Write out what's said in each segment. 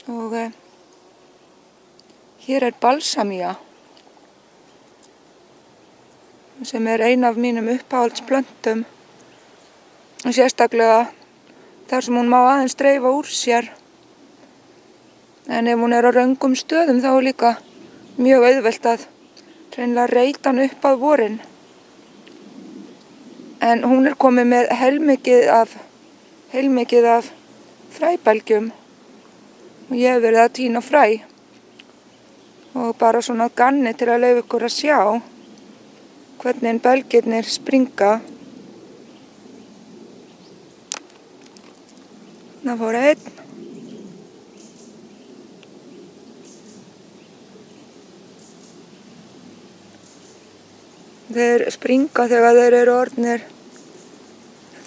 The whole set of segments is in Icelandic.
Og hér balsamía sem ein af mínum uppáhaldsplöntum. Sérstaklega þar sem hún má aðeins dreifa úr sér. En ef hún á röngum stöðum þá líka mjög auðvelt að hreinlega reyta hann upp að vorin. En hún komin með heilmikið af fræbelgjum og ég hef verið að tína fræ og bara svona ganni til að leyfa ykkur að sjá hvernig belgirnir springa. Það fór einn. Þeir springa þegar þeir eru orðnir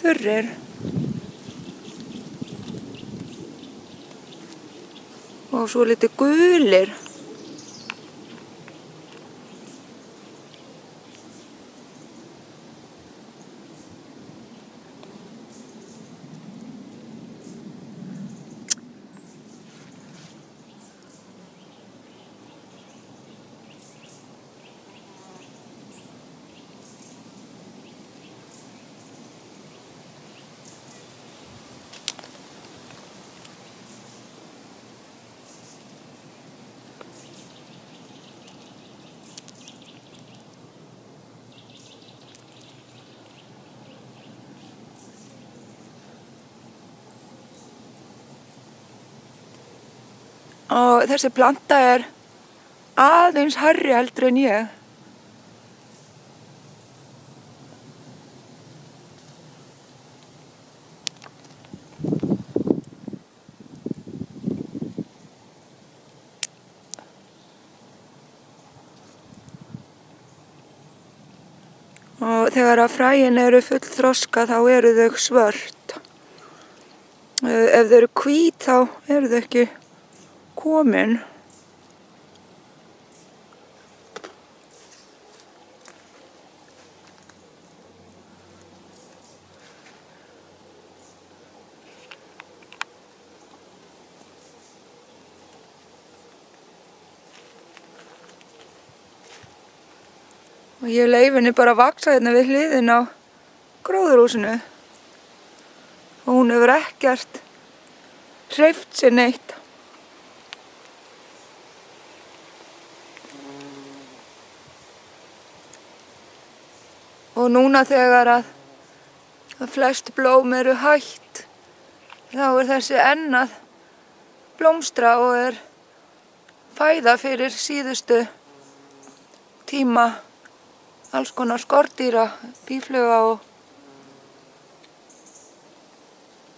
þurrir. Og svo lítið gulir. Og þessi planta aðeins hærri heldur en ég. Og þegar að fræin eru fullþroska þá eru þau svört. Ef þau eru hvít þá eru þau ekki komin. Og ég leyfi henni bara að vaxa hérna við hliðina á gróðurhúsinu. Og hún hefur ekkert hreyft sig neitt. Og núna þegar að flest blóm eru hætt, þá þessi enn að blómstra og fæða fyrir síðustu tíma alls konar skordýra, býfluga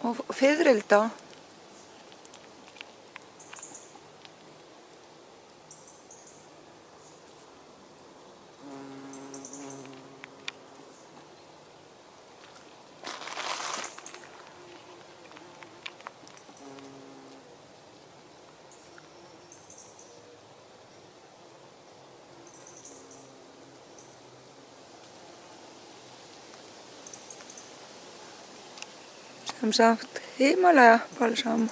og fiðrilda. Sem sagt, Himalaya balsam.